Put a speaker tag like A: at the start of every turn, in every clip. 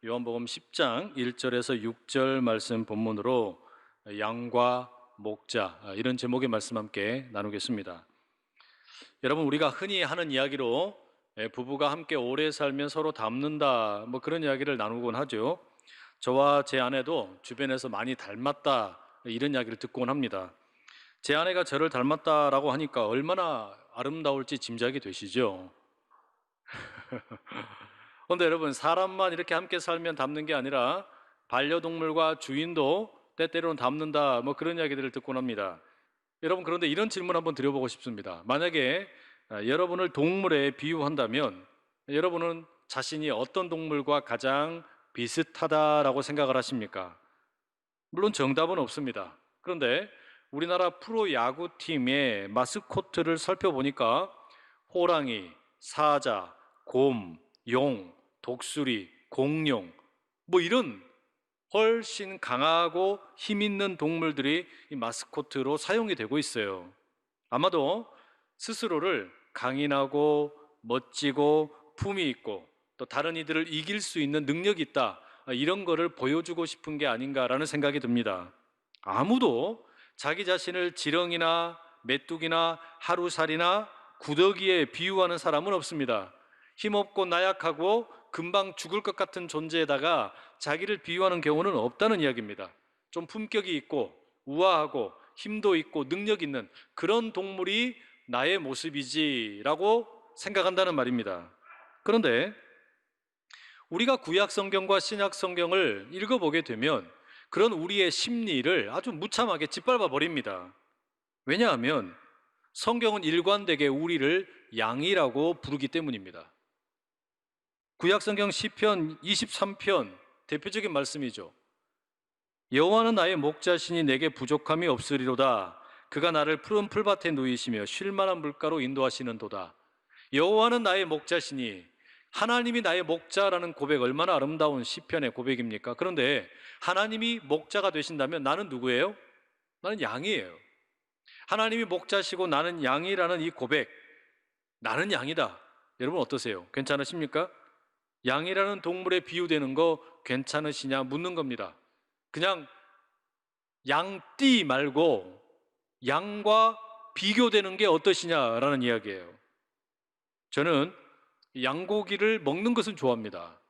A: 요한복음 10장 1절에서 6절 말씀 본문으로 양과 목자, 이런 제목의 말씀 함께 나누겠습니다. 여러분, 우리가 흔히 하는 이야기로 부부가 함께 오래 살면 서로 닮는다, 그런 이야기를 나누곤 하죠. 저와 제 아내도 주변에서 많이 닮았다, 이런 이야기를 듣곤 합니다. 제 아내가 저를 닮았다라고 하니까 얼마나 아름다울지 짐작이 되시죠? 그런데 여러분, 사람만 이렇게 함께 살면 닮는 게 아니라 반려동물과 주인도 때때로는 닮는다, 그런 이야기들을 듣곤 합니다. 여러분, 그런데 이런 질문 한번 드려보고 싶습니다. 만약에 여러분을 동물에 비유한다면 여러분은 자신이 어떤 동물과 가장 비슷하다라고 생각을 하십니까? 물론 정답은 없습니다. 그런데 우리나라 프로야구팀의 마스코트를 살펴보니까 호랑이, 사자, 곰, 용, 독수리, 공룡, 이런 훨씬 강하고 힘 있는 동물들이 이 마스코트로 사용이 되고 있어요. 아마도 스스로를 강인하고 멋지고 품위 있고 또 다른 이들을 이길 수 있는 능력이 있다, 이런 거를 보여주고 싶은 게 아닌가라는 생각이 듭니다. 아무도 자기 자신을 지렁이나 메뚜기나 하루살이나 구더기에 비유하는 사람은 없습니다. 힘없고 나약하고 금방 죽을 것 같은 존재에다가 자기를 비유하는 경우는 없다는 이야기입니다. 좀 품격이 있고 우아하고 힘도 있고 능력 있는 그런 동물이 나의 모습이지라고 생각한다는 말입니다. 그런데 우리가 구약 성경과 신약 성경을 읽어보게 되면 그런 우리의 심리를 아주 무참하게 짓밟아 버립니다. 왜냐하면 성경은 일관되게 우리를 양이라고 부르기 때문입니다. 구약 성경 시편 23편 대표적인 말씀이죠. 여호와는 나의 목자시니 내게 부족함이 없으리로다. 그가 나를 푸른 풀밭에 누이시며 쉴 만한 물가로 인도하시는도다. 여호와는 나의 목자시니, 하나님이 나의 목자라는 고백, 얼마나 아름다운 시편의 고백입니까? 그런데 하나님이 목자가 되신다면 나는 누구예요? 나는 양이에요. 하나님이 목자시고 나는 양이라는 이 고백, 나는 양이다. 여러분 어떠세요? 괜찮으십니까? 양이라는 동물에 비유되는 거 괜찮으시냐 묻는 겁니다. 그냥 양띠 말고 양과 비교되는 게 어떠시냐라는 이야기예요. 저는 양고기를 먹는 것은 좋아합니다.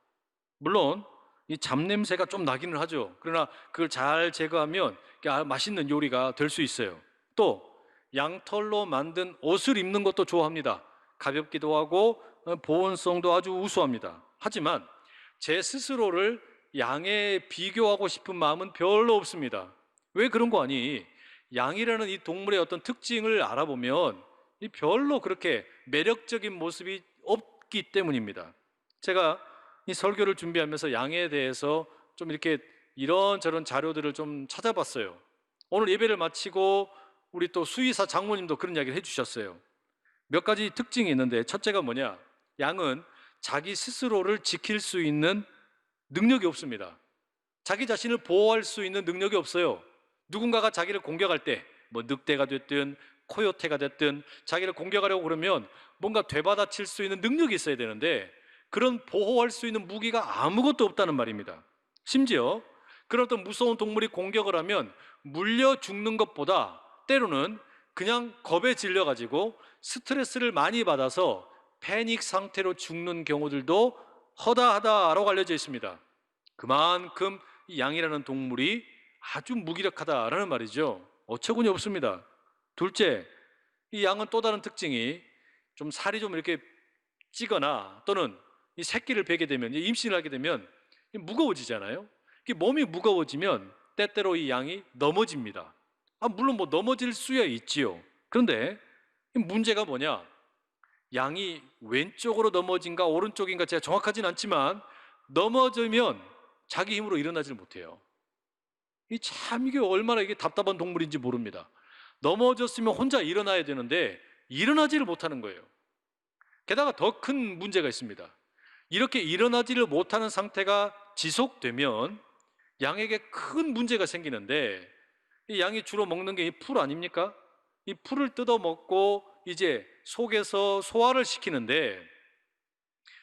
A: 물론 이 잡냄새가 좀 나기는 하죠. 그러나 그걸 잘 제거하면 맛있는 요리가 될 수 있어요. 또 양털로 만든 옷을 입는 것도 좋아합니다. 가볍기도 하고 보온성도 아주 우수합니다. 하지만 제 스스로를 양에 비교하고 싶은 마음은 별로 없습니다. 왜 그런 거 아니? 양이라는 이 동물의 어떤 특징을 알아보면 별로 그렇게 매력적인 모습이 없기 때문입니다. 제가 이 설교를 준비하면서 양에 대해서 좀 이렇게 이런저런 자료들을 좀 찾아봤어요. 오늘 예배를 마치고 우리 또 수의사 장모님도 그런 이야기를 해주셨어요. 몇 가지 특징이 있는데, 첫째가 뭐냐? 양은 자기 스스로를 지킬 수 있는 능력이 없습니다. 자기 자신을 보호할 수 있는 능력이 없어요. 누군가가 자기를 공격할 때 늑대가 됐든 코요테가 됐든 자기를 공격하려고 그러면 뭔가 되받아칠 수 있는 능력이 있어야 되는데 그런 보호할 수 있는 무기가 아무것도 없다는 말입니다. 심지어 그런 어떤 무서운 동물이 공격을 하면 물려 죽는 것보다 때로는 그냥 겁에 질려가지고 스트레스를 많이 받아서 패닉 상태로 죽는 경우들도 허다하다라고 알려져 있습니다. 그만큼 이 양이라는 동물이 아주 무기력하다라는 말이죠. 어처구니 없습니다. 둘째, 이 양은 또 다른 특징이 좀 살이 좀 이렇게 찌거나 또는 이 새끼를 베게 되면, 임신을 하게 되면 무거워지잖아요. 몸이 무거워지면 때때로 이 양이 넘어집니다. 물론 넘어질 수야 있지요. 그런데 문제가 뭐냐? 양이 왼쪽으로 넘어진가 오른쪽인가 제가 정확하진 않지만 넘어지면 자기 힘으로 일어나질 못해요. 이게 얼마나 이게 답답한 동물인지 모릅니다. 넘어졌으면 혼자 일어나야 되는데 일어나지를 못하는 거예요. 게다가 더 큰 문제가 있습니다. 이렇게 일어나지를 못하는 상태가 지속되면 양에게 큰 문제가 생기는데, 이 양이 주로 먹는 게 이 풀 아닙니까? 이 풀을 뜯어 먹고 이제 속에서 소화를 시키는데,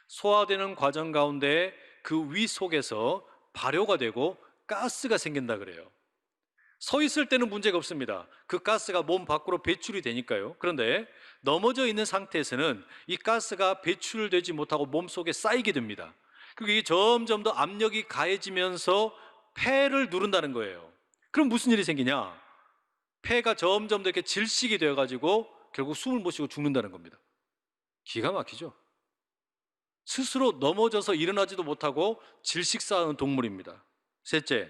A: 소화되는 과정 가운데 그 위 속에서 발효가 되고 가스가 생긴다 그래요. 서 있을 때는 문제가 없습니다. 그 가스가 몸 밖으로 배출이 되니까요. 그런데 넘어져 있는 상태에서는 이 가스가 배출되지 못하고 몸 속에 쌓이게 됩니다. 그리고 이게 점점 더 압력이 가해지면서 폐를 누른다는 거예요. 그럼 무슨 일이 생기냐? 폐가 점점 더 이렇게 질식이 되어가지고 결국 숨을 못 쉬고 죽는다는 겁니다. 기가 막히죠? 스스로 넘어져서 일어나지도 못하고 질식사하는 동물입니다. 셋째,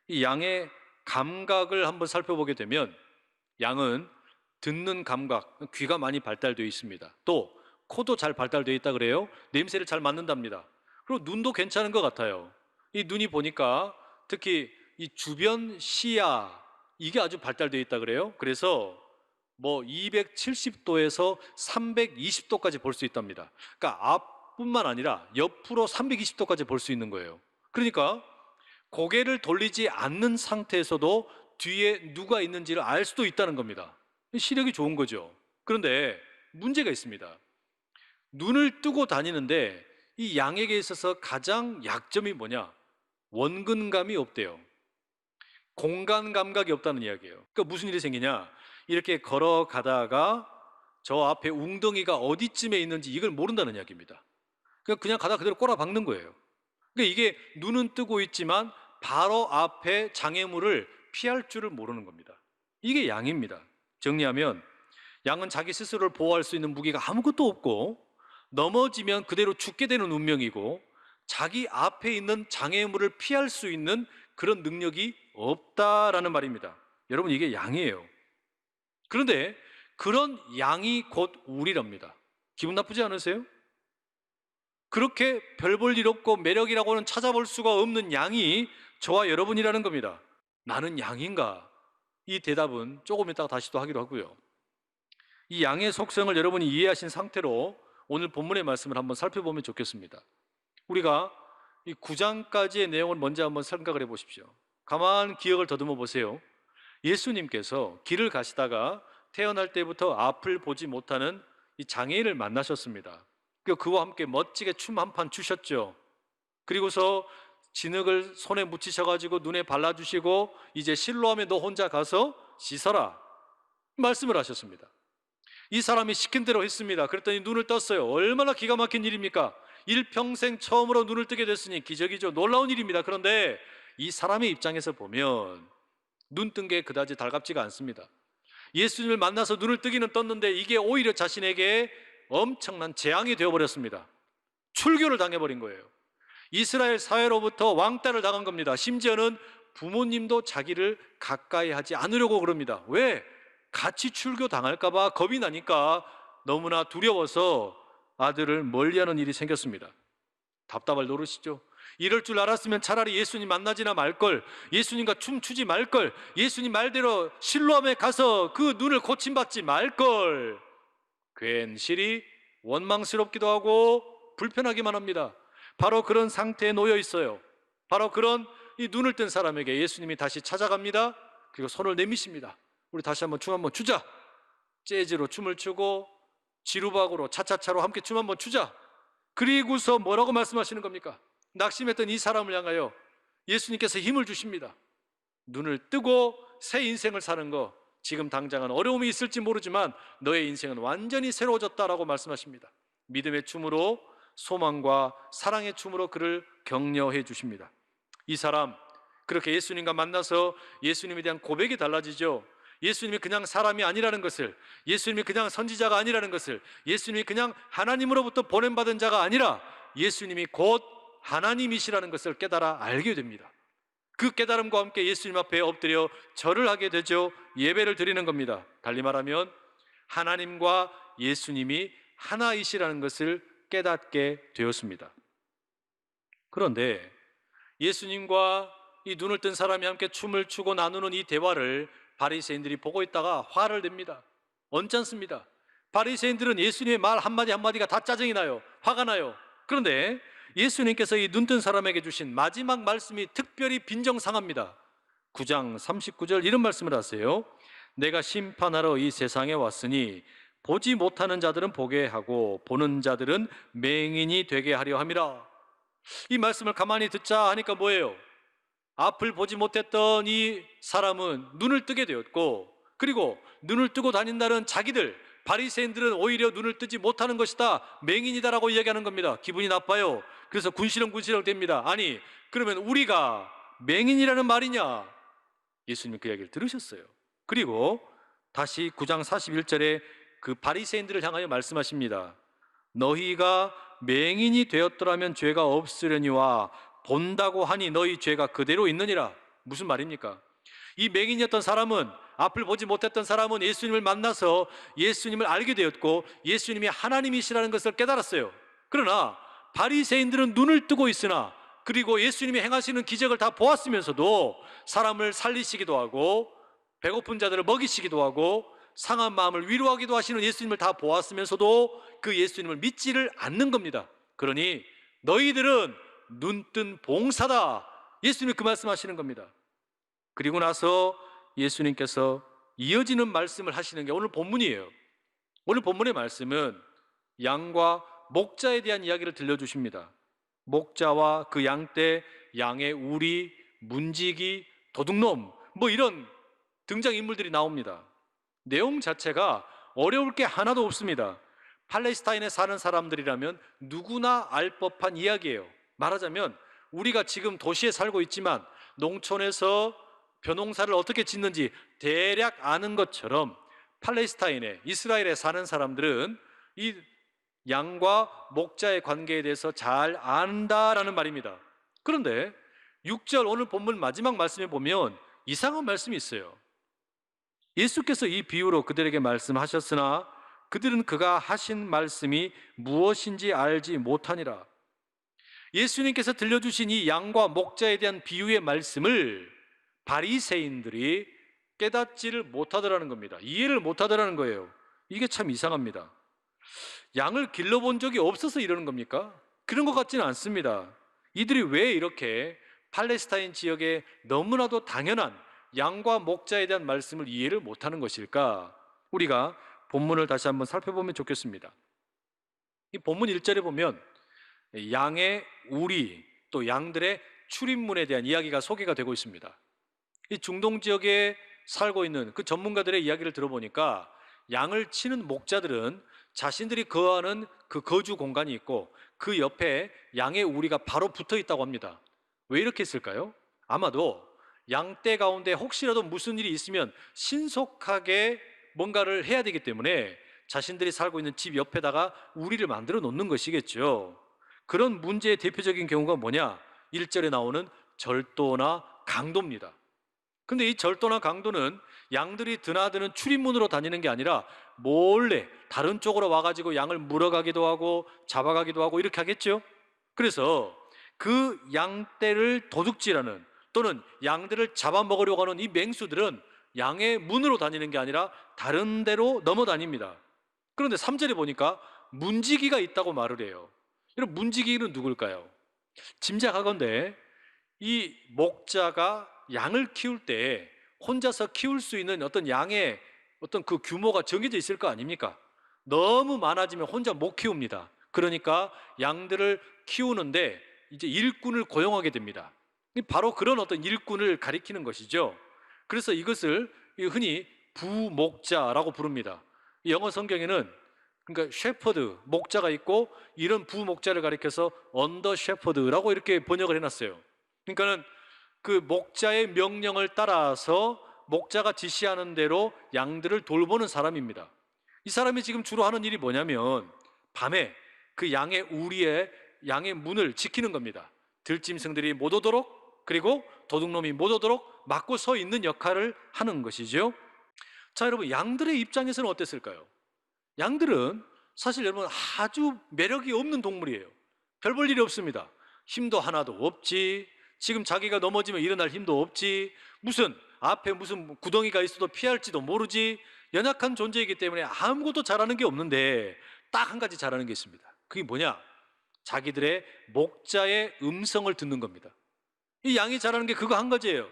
A: 이 양의 감각을 한번 살펴보게 되면 양은 듣는 감각, 귀가 많이 발달되어 있습니다. 또 코도 잘 발달되어 있다 그래요. 냄새를 잘 맡는답니다. 그리고 눈도 괜찮은 것 같아요. 이 눈이 보니까 특히 이 주변 시야 이게 아주 발달되어 있다 그래요. 그래서 뭐 270도에서 320도까지 볼 수 있답니다. 그러니까 앞뿐만 아니라 옆으로 320도까지 볼 수 있는 거예요. 그러니까 고개를 돌리지 않는 상태에서도 뒤에 누가 있는지를 알 수도 있다는 겁니다. 시력이 좋은 거죠. 그런데 문제가 있습니다. 눈을 뜨고 다니는데 이 양에게 있어서 가장 약점이 뭐냐? 원근감이 없대요. 공간 감각이 없다는 이야기예요. 그러니까 무슨 일이 생기냐? 이렇게 걸어가다가 저 앞에 웅덩이가 어디쯤에 있는지 이걸 모른다는 이야기입니다. 그냥 가다 그대로 꼬라박는 거예요. 그러니까 이게 눈은 뜨고 있지만 바로 앞에 장애물을 피할 줄을 모르는 겁니다. 이게 양입니다. 정리하면 양은 자기 스스로를 보호할 수 있는 무기가 아무것도 없고 넘어지면 그대로 죽게 되는 운명이고 자기 앞에 있는 장애물을 피할 수 있는 그런 능력이 없다라는 말입니다. 여러분, 이게 양이에요. 그런데 그런 양이 곧 우리랍니다. 기분 나쁘지 않으세요? 그렇게 별 볼 일 없고 매력이라고는 찾아볼 수가 없는 양이 저와 여러분이라는 겁니다. 나는 양인가? 이 대답은 조금 이따가 다시 또 하기로 하고요. 이 양의 속성을 여러분이 이해하신 상태로 오늘 본문의 말씀을 한번 살펴보면 좋겠습니다. 우리가 이 9장까지의 내용을 먼저 한번 생각을 해보십시오. 가만 기억을 더듬어 보세요. 예수님께서 길을 가시다가 태어날 때부터 앞을 보지 못하는 이 장애인을 만나셨습니다. 그와 함께 멋지게 춤 한 판 추셨죠. 그리고서 진흙을 손에 묻히셔가지고 눈에 발라주시고 이제 실로암에 너 혼자 가서 씻어라 말씀을 하셨습니다. 이 사람이 시킨 대로 했습니다. 그랬더니 눈을 떴어요. 얼마나 기가 막힌 일입니까? 일평생 처음으로 눈을 뜨게 됐으니 기적이죠. 놀라운 일입니다. 그런데 이 사람의 입장에서 보면 눈 뜬 게 그다지 달갑지가 않습니다. 예수님을 만나서 눈을 뜨기는 떴는데 이게 오히려 자신에게 엄청난 재앙이 되어버렸습니다. 출교를 당해버린 거예요. 이스라엘 사회로부터 왕따를 당한 겁니다. 심지어는 부모님도 자기를 가까이 하지 않으려고 그럽니다. 왜? 같이 출교 당할까 봐 겁이 나니까 너무나 두려워서 아들을 멀리하는 일이 생겼습니다. 답답할 노릇이죠. 이럴 줄 알았으면 차라리 예수님 만나지나 말걸, 예수님과 춤추지 말걸, 예수님 말대로 실로암에 가서 그 눈을 고침받지 말걸. 괜시리 원망스럽기도 하고 불편하기만 합니다. 바로 그런 상태에 놓여 있어요. 바로 그런 이 눈을 뜬 사람에게 예수님이 다시 찾아갑니다. 그리고 손을 내미십니다. 우리 다시 한번 춤 한번 추자. 재즈로 춤을 추고 지루박으로 차차차로 함께 춤 한번 추자. 그리고서 뭐라고 말씀하시는 겁니까? 낙심했던 이 사람을 향하여 예수님께서 힘을 주십니다. 눈을 뜨고 새 인생을 사는 거, 지금 당장은 어려움이 있을지 모르지만 너의 인생은 완전히 새로워졌다라고 말씀하십니다. 믿음의 춤으로, 소망과 사랑의 춤으로 그를 격려해 주십니다. 이 사람 그렇게 예수님과 만나서 예수님에 대한 고백이 달라지죠. 예수님이 그냥 사람이 아니라는 것을, 예수님이 그냥 선지자가 아니라는 것을, 예수님이 그냥 하나님으로부터 보냄받은 자가 아니라 예수님이 곧 하나님이시라는 것을 깨달아 알게 됩니다. 그 깨달음과 함께 예수님 앞에 엎드려 절을 하게 되죠. 예배를 드리는 겁니다. 달리 말하면 하나님과 예수님이 하나이시라는 것을 깨닫게 되었습니다. 그런데 예수님과 이 눈을 뜬 사람이 함께 춤을 추고 나누는 이 대화를 바리새인들이 보고 있다가 화를 냅니다. 언짢습니다. 바리새인들은 예수님의 말 한마디 한마디가 다 짜증이 나요. 화가 나요. 그런데 예수님께서 이 눈뜬 사람에게 주신 마지막 말씀이 특별히 빈정상합니다. 9장 39절 이런 말씀을 하세요. 내가 심판하러 이 세상에 왔으니 보지 못하는 자들은 보게 하고 보는 자들은 맹인이 되게 하려 함이라. 이 말씀을 가만히 듣자 하니까 뭐예요? 앞을 보지 못했던 이 사람은 눈을 뜨게 되었고, 그리고 눈을 뜨고 다닌다는 자기들 바리새인들은 오히려 눈을 뜨지 못하는 것이다, 맹인이다라고 이야기하는 겁니다. 기분이 나빠요. 그래서 군시렁군시렁 됩니다. 아니, 그러면 우리가 맹인이라는 말이냐? 예수님이 그 이야기를 들으셨어요. 그리고 다시 9장 41절에 그 바리새인들을 향하여 말씀하십니다. 너희가 맹인이 되었더라면 죄가 없으려니와 본다고 하니 너희 죄가 그대로 있느니라. 무슨 말입니까? 이 맹인이었던 사람은, 앞을 보지 못했던 사람은 예수님을 만나서 예수님을 알게 되었고 예수님이 하나님이시라는 것을 깨달았어요. 그러나 바리새인들은 눈을 뜨고 있으나, 그리고 예수님이 행하시는 기적을 다 보았으면서도 사람을 살리시기도 하고 배고픈 자들을 먹이시기도 하고 상한 마음을 위로하기도 하시는 예수님을 다 보았으면서도 그 예수님을 믿지를 않는 겁니다. 그러니 너희들은 눈뜬 봉사다, 예수님이 그 말씀하시는 겁니다. 그리고 나서 예수님께서 이어지는 말씀을 하시는 게 오늘 본문이에요. 오늘 본문의 말씀은 양과 목자에 대한 이야기를 들려주십니다. 목자와 그 양떼, 양의 우리, 문지기, 도둑놈, 뭐 이런 등장인물들이 나옵니다. 내용 자체가 어려울 게 하나도 없습니다. 팔레스타인에 사는 사람들이라면 누구나 알 법한 이야기예요. 말하자면 우리가 지금 도시에 살고 있지만 농촌에서 벼농사를 어떻게 짓는지 대략 아는 것처럼 팔레스타인에, 이스라엘에 사는 사람들은 이 양과 목자의 관계에 대해서 잘 안다라는 말입니다. 그런데 6절 오늘 본문 마지막 말씀에 보면 이상한 말씀이 있어요. 예수께서 이 비유로 그들에게 말씀하셨으나 그들은 그가 하신 말씀이 무엇인지 알지 못하니라. 예수님께서 들려주신 이 양과 목자에 대한 비유의 말씀을 바리새인들이 깨닫지를 못하더라는 겁니다. 이해를 못하더라는 거예요. 이게 참 이상합니다. 양을 길러본 적이 없어서 이러는 겁니까? 그런 것 같지는 않습니다. 이들이 왜 이렇게 팔레스타인 지역에 너무나도 당연한 양과 목자에 대한 말씀을 이해를 못하는 것일까? 우리가 본문을 다시 한번 살펴보면 좋겠습니다. 이 본문 1절에 보면 양의 우리, 또 양들의 출입문에 대한 이야기가 소개가 되고 있습니다. 이 중동 지역에 살고 있는 그 전문가들의 이야기를 들어보니까 양을 치는 목자들은 자신들이 거하는 그 거주 공간이 있고 그 옆에 양의 우리가 바로 붙어 있다고 합니다. 왜 이렇게 했을까요? 아마도 양떼 가운데 혹시라도 무슨 일이 있으면 신속하게 뭔가를 해야 되기 때문에 자신들이 살고 있는 집 옆에다가 우리를 만들어 놓는 것이겠죠. 그런 문제의 대표적인 경우가 뭐냐? 1절에 나오는 절도나 강도입니다. 근데 이 절도나 강도는 양들이 드나드는 출입문으로 다니는 게 아니라 몰래 다른 쪽으로 와가지고 양을 물어가기도 하고 잡아가기도 하고 이렇게 하겠죠. 그래서 그 양떼를 도둑질하는, 또는 양들을 잡아먹으려고 하는 이 맹수들은 양의 문으로 다니는 게 아니라 다른 데로 넘어다닙니다. 그런데 3절에 보니까 문지기가 있다고 말을 해요. 여러분, 문지기는 누굴까요? 짐작하건대 이 목자가 양을 키울 때 혼자서 키울 수 있는 어떤 양의 어떤 그 규모가 정해져 있을 거 아닙니까? 너무 많아지면 혼자 못 키웁니다. 그러니까 양들을 키우는데 이제 일꾼을 고용하게 됩니다. 바로 그런 어떤 일꾼을 가리키는 것이죠. 그래서 이것을 흔히 부목자라고 부릅니다. 영어 성경에는 그러니까 셰퍼드, 목자가 있고 이런 부목자를 가리켜서 언더 셰퍼드라고 이렇게 번역을 해놨어요. 그러니까는 그 목자의 명령을 따라서 목자가 지시하는 대로 양들을 돌보는 사람입니다. 이 사람이 지금 주로 하는 일이 뭐냐면 밤에 그 양의 우리의 양의 문을 지키는 겁니다. 들짐승들이 못 오도록, 그리고 도둑놈이 못 오도록 막고 서 있는 역할을 하는 것이죠. 자, 여러분, 양들의 입장에서는 어땠을까요? 양들은 사실 여러분 아주 매력이 없는 동물이에요. 별 볼 일이 없습니다. 힘도 하나도 없지, 지금 자기가 넘어지면 일어날 힘도 없지, 무슨 앞에 무슨 구덩이가 있어도 피할지도 모르지, 연약한 존재이기 때문에 아무것도 잘하는 게 없는데 딱 한 가지 잘하는 게 있습니다. 그게 뭐냐? 자기들의 목자의 음성을 듣는 겁니다. 이 양이 잘하는 게 그거 한 가지예요.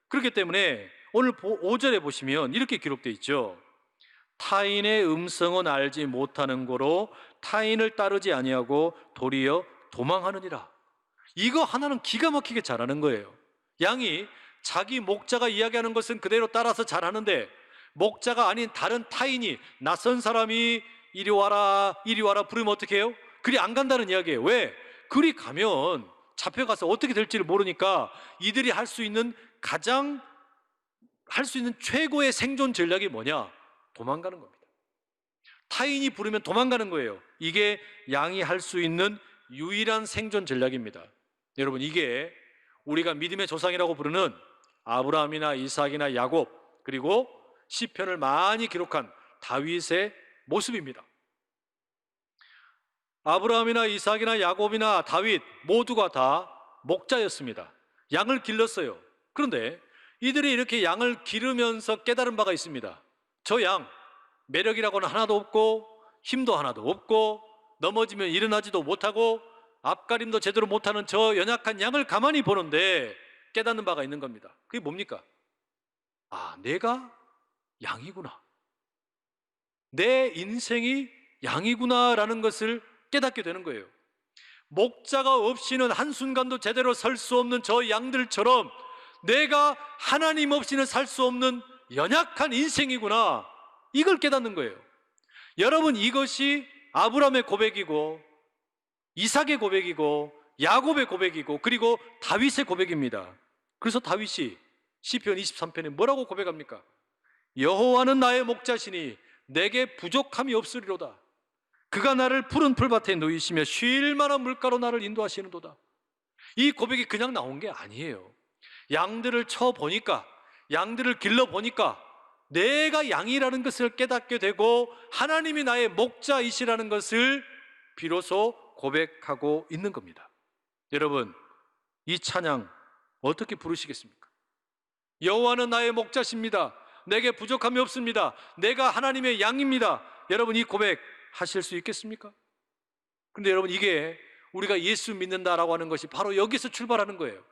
A: 그렇기 때문에 오늘 5절에 보시면 이렇게 기록되어 있죠. 타인의 음성은 알지 못하는 고로 타인을 따르지 아니하고 도리어 도망하느니라. 이거 하나는 기가 막히게 잘하는 거예요. 양이 자기 목자가 이야기하는 것은 그대로 따라서 잘하는데, 목자가 아닌 다른 타인이, 낯선 사람이 이리 와라 이리 와라 부르면 어떻게 해요? 그리 안 간다는 이야기예요. 왜? 그리 가면 잡혀가서 어떻게 될지를 모르니까 이들이 할 수 있는 최고의 생존 전략이 뭐냐? 도망가는 겁니다. 타인이 부르면 도망가는 거예요. 이게 양이 할 수 있는 유일한 생존 전략입니다. 여러분, 이게 우리가 믿음의 조상이라고 부르는 아브라함이나 이삭이나 야곱, 그리고 시편을 많이 기록한 다윗의 모습입니다. 아브라함이나 이삭이나 야곱이나 다윗 모두가 다 목자였습니다. 양을 길렀어요. 그런데 이들이 이렇게 양을 기르면서 깨달은 바가 있습니다. 저 양, 매력이라고는 하나도 없고 힘도 하나도 없고 넘어지면 일어나지도 못하고 앞가림도 제대로 못하는 저 연약한 양을 가만히 보는데 깨닫는 바가 있는 겁니다. 그게 뭡니까? 아, 내가 양이구나, 내 인생이 양이구나라는 것을 깨닫게 되는 거예요. 목자가 없이는 한순간도 제대로 설 수 없는 저 양들처럼 내가 하나님 없이는 살 수 없는 연약한 인생이구나, 이걸 깨닫는 거예요. 여러분, 이것이 아브라함의 고백이고 이삭의 고백이고 야곱의 고백이고 그리고 다윗의 고백입니다. 그래서 다윗이 시편 23편에 뭐라고 고백합니까? 여호와는 나의 목자시니 내게 부족함이 없으리로다. 그가 나를 푸른 풀밭에 누이시며 쉴 만한 물가로 나를 인도하시는도다. 이 고백이 그냥 나온 게 아니에요. 양들을 쳐보니까, 양들을 길러보니까 내가 양이라는 것을 깨닫게 되고 하나님이 나의 목자이시라는 것을 비로소 고백하고 있는 겁니다. 여러분, 이 찬양 어떻게 부르시겠습니까? 여호와는 나의 목자십니다. 내게 부족함이 없습니다. 내가 하나님의 양입니다. 여러분, 이 고백 하실 수 있겠습니까? 근데 여러분, 이게 우리가 예수 믿는다라고 하는 것이 바로 여기서 출발하는 거예요.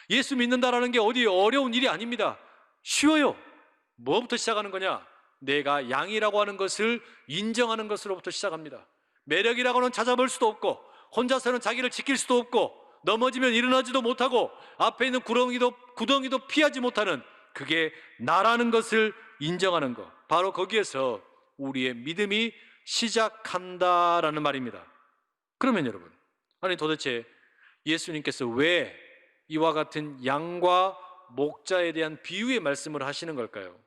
A: 예수 믿는다라는 게 어디 어려운 일이 아닙니다. 쉬워요. 뭐부터 시작하는 거냐? 내가 양이라고 하는 것을 인정하는 것으로부터 시작합니다. 매력이라고는 찾아볼 수도 없고 혼자서는 자기를 지킬 수도 없고 넘어지면 일어나지도 못하고 앞에 있는 구덩이도 피하지 못하는 그게 나라는 것을 인정하는 것, 바로 거기에서 우리의 믿음이 시작한다라는 말입니다. 그러면 여러분, 아니 도대체 예수님께서 왜 이와 같은 양과 목자에 대한 비유의 말씀을 하시는 걸까요?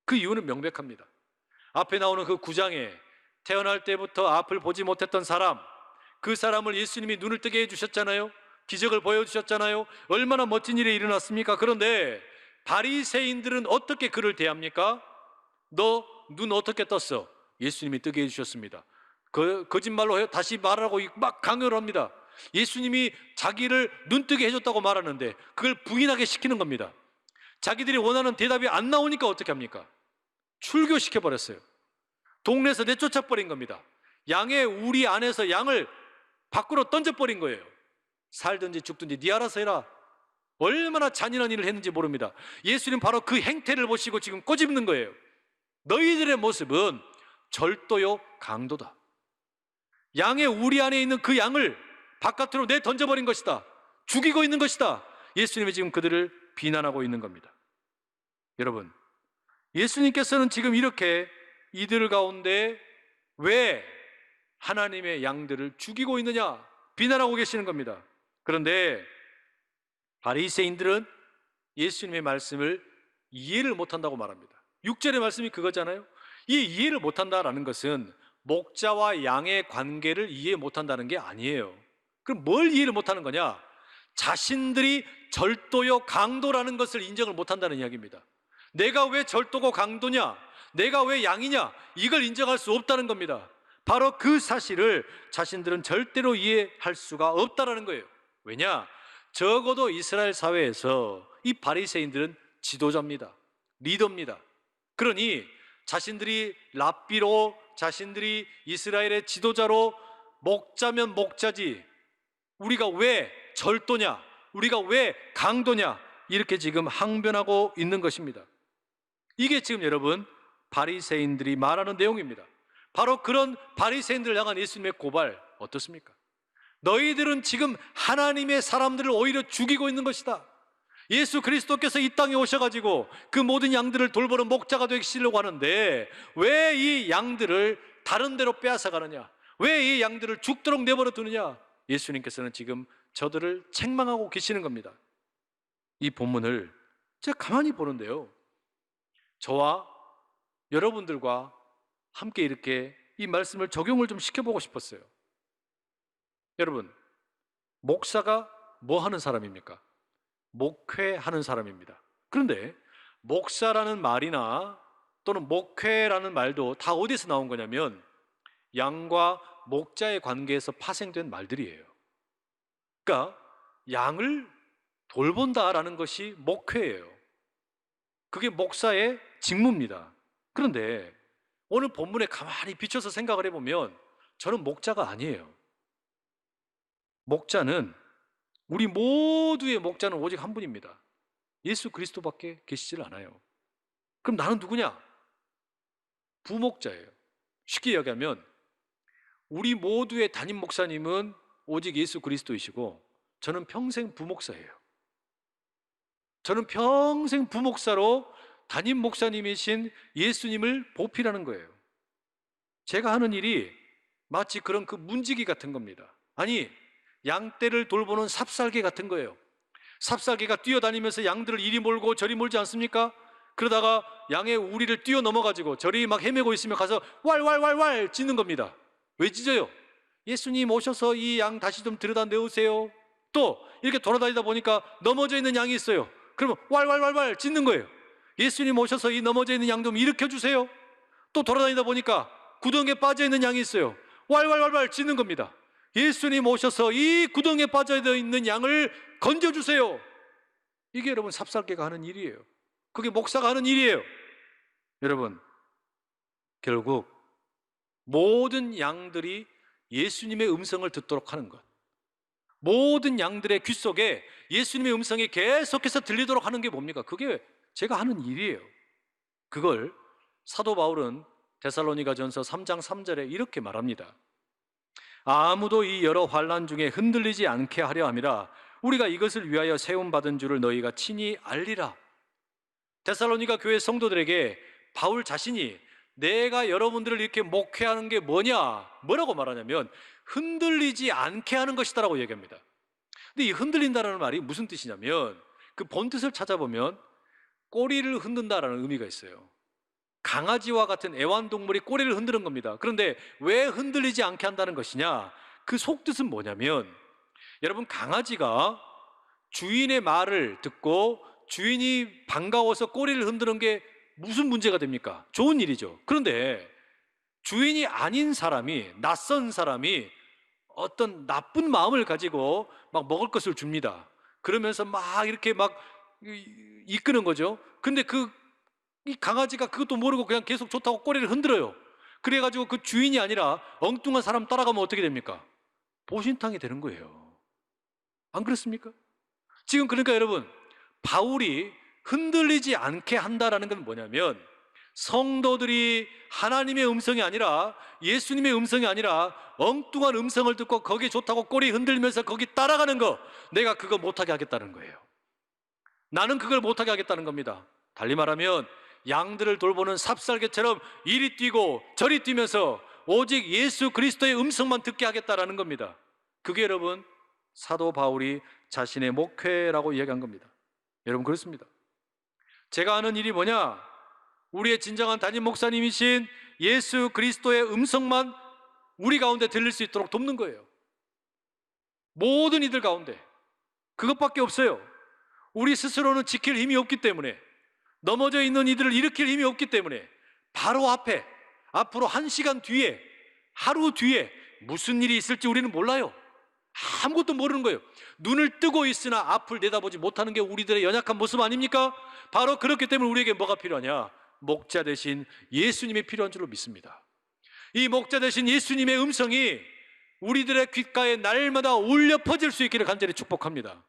A: 그 이유는 명백합니다. 앞에 나오는 그 9장에 태어날 때부터 앞을 보지 못했던 사람, 그 사람을 예수님이 눈을 뜨게 해주셨잖아요. 기적을 보여주셨잖아요. 얼마나 멋진 일이 일어났습니까? 그런데 바리새인들은 어떻게 그를 대합니까? 너 눈 어떻게 떴어? 예수님이 뜨게 해주셨습니다. 거짓말로 다시 말하라고 막 강요를 합니다. 예수님이 자기를 눈뜨게 해줬다고 말하는데 그걸 부인하게 시키는 겁니다. 자기들이 원하는 대답이 안 나오니까 어떻게 합니까? 출교시켜버렸어요. 동네에서 내쫓아버린 겁니다. 양의 우리 안에서 양을 밖으로 던져버린 거예요. 살든지 죽든지 네 알아서 해라. 얼마나 잔인한 일을 했는지 모릅니다. 예수님 바로 그 행태를 보시고 지금 꼬집는 거예요. 너희들의 모습은 절도요 강도다. 양의 우리 안에 있는 그 양을 바깥으로 내던져버린 것이다. 죽이고 있는 것이다. 예수님이 지금 그들을 비난하고 있는 겁니다. 여러분, 예수님께서는 지금 이렇게 이들 가운데 왜 하나님의 양들을 죽이고 있느냐 비난하고 계시는 겁니다. 그런데 바리새인들은 예수님의 말씀을 이해를 못한다고 말합니다. 6절의 말씀이 그거잖아요. 이 이해를 못한다라는 것은 목자와 양의 관계를 이해 못한다는 게 아니에요. 그럼 뭘 이해를 못하는 거냐? 자신들이 절도요 강도라는 것을 인정을 못한다는 이야기입니다. 내가 왜 절도고 강도냐? 내가 왜 양이냐? 이걸 인정할 수 없다는 겁니다. 바로 그 사실을 자신들은 절대로 이해할 수가 없다는 거예요. 왜냐? 적어도 이스라엘 사회에서 이 바리새인들은 지도자입니다. 리더입니다. 그러니 자신들이 랍비로, 자신들이 이스라엘의 지도자로 목자면 목자지 우리가 왜 절도냐? 우리가 왜 강도냐? 이렇게 지금 항변하고 있는 것입니다. 이게 지금 여러분 바리새인들이 말하는 내용입니다. 바로 그런 바리새인들을 향한 예수님의 고발 어떻습니까? 너희들은 지금 하나님의 사람들을 오히려 죽이고 있는 것이다. 예수 그리스도께서 이 땅에 오셔가지고 그 모든 양들을 돌보는 목자가 되시려고 하는데 왜 이 양들을 다른 데로 빼앗아 가느냐? 왜 이 양들을 죽도록 내버려 두느냐? 예수님께서는 지금 저들을 책망하고 계시는 겁니다. 이 본문을 제가 가만히 보는데요, 저와 여러분들과 함께 이렇게 이 말씀을 적용을 좀 시켜보고 싶었어요. 여러분, 목사가 뭐 하는 사람입니까? 목회하는 사람입니다. 그런데 목사라는 말이나 또는 목회라는 말도 다 어디서 나온 거냐면 양과 목자의 관계에서 파생된 말들이에요. 그러니까 양을 돌본다라는 것이 목회예요. 그게 목사의 직무입니다. 그런데 오늘 본문에 가만히 비춰서 생각을 해보면 저는 목자가 아니에요. 목자는, 우리 모두의 목자는 오직 한 분입니다. 예수 그리스도밖에 계시질 않아요. 그럼 나는 누구냐? 부목자예요. 쉽게 이야기하면 우리 모두의 담임 목사님은 오직 예수 그리스도이시고 저는 평생 부목사예요. 저는 평생 부목사로 담임 목사님이신 예수님을 보필하는 거예요. 제가 하는 일이 마치 그런 그 문지기 같은 겁니다. 아니, 양떼를 돌보는 삽살개 같은 거예요. 삽살개가 뛰어다니면서 양들을 이리 몰고 저리 몰지 않습니까? 그러다가 양의 우리를 뛰어넘어가지고 저리 막 헤매고 있으면 가서 왈왈왈왈 짖는 겁니다. 왜 짖어요? 예수님 오셔서 이 양 다시 좀 들여다 내오세요. 또 이렇게 돌아다니다 보니까 넘어져 있는 양이 있어요. 그러면 왈왈왈왈 짖는 거예요. 예수님 오셔서 이 넘어져 있는 양 좀 일으켜주세요. 또 돌아다니다 보니까 구덩이에 빠져 있는 양이 있어요. 왈왈왈왈 짖는 겁니다. 예수님 오셔서 이 구덩이에 빠져 있는 양을 건져주세요. 이게 여러분 삽살개가 하는 일이에요. 그게 목사가 하는 일이에요. 여러분, 결국 모든 양들이 예수님의 음성을 듣도록 하는 것, 모든 양들의 귀 속에 예수님의 음성이 계속해서 들리도록 하는 게 뭡니까? 그게 제가 하는 일이에요. 그걸 사도 바울은 데살로니가전서 3장 3절에 이렇게 말합니다. 아무도 이 여러 환난 중에 흔들리지 않게 하려 함이라 우리가 이것을 위하여 세움받은 줄을 너희가 친히 알리라. 데살로니가 교회 성도들에게 바울 자신이 내가 여러분들을 이렇게 목회하는 게 뭐라고 말하냐면 흔들리지 않게 하는 것이다라고 얘기합니다. 근데 이 흔들린다는 말이 무슨 뜻이냐면 그 본뜻을 찾아보면 꼬리를 흔든다라는 의미가 있어요. 강아지와 같은 애완동물이 꼬리를 흔드는 겁니다. 그런데 왜 흔들리지 않게 한다는 것이냐? 그 속뜻은 뭐냐면, 여러분, 강아지가 주인의 말을 듣고 주인이 반가워서 꼬리를 흔드는 게 무슨 문제가 됩니까? 좋은 일이죠. 그런데 주인이 아닌 사람이, 낯선 사람이 어떤 나쁜 마음을 가지고 막 먹을 것을 줍니다. 그러면서 막 이렇게 막 이끄는 거죠. 근데 이 강아지가 그것도 모르고 그냥 계속 좋다고 꼬리를 흔들어요. 그래가지고 그 주인이 아니라 엉뚱한 사람 따라가면 어떻게 됩니까? 보신탕이 되는 거예요. 안 그렇습니까? 지금 그러니까 여러분, 바울이 흔들리지 않게 한다라는 건 뭐냐면 성도들이 하나님의 음성이 아니라 예수님의 음성이 아니라 엉뚱한 음성을 듣고 거기에 좋다고 꼬리 흔들면서 거기 따라가는 거, 내가 그거 못하게 하겠다는 거예요. 나는 그걸 못하게 하겠다는 겁니다. 달리 말하면 양들을 돌보는 삽살개처럼 이리 뛰고 저리 뛰면서 오직 예수 그리스도의 음성만 듣게 하겠다라는 겁니다. 그게 여러분 사도 바울이 자신의 목회라고 이야기한 겁니다. 여러분, 그렇습니다. 제가 하는 일이 뭐냐? 우리의 진정한 담임 목사님이신 예수 그리스도의 음성만 우리 가운데 들릴 수 있도록 돕는 거예요. 모든 이들 가운데 그것밖에 없어요. 우리 스스로는 지킬 힘이 없기 때문에, 넘어져 있는 이들을 일으킬 힘이 없기 때문에 바로 앞에, 앞으로 1시간 뒤에, 하루 뒤에 무슨 일이 있을지 우리는 몰라요. 아무것도 모르는 거예요. 눈을 뜨고 있으나 앞을 내다보지 못하는 게 우리들의 연약한 모습 아닙니까? 바로 그렇기 때문에 우리에게 뭐가 필요하냐? 목자 대신 예수님이 필요한 줄로 믿습니다. 이 목자 대신 예수님의 음성이 우리들의 귓가에 날마다 울려 퍼질 수 있기를 간절히 축복합니다.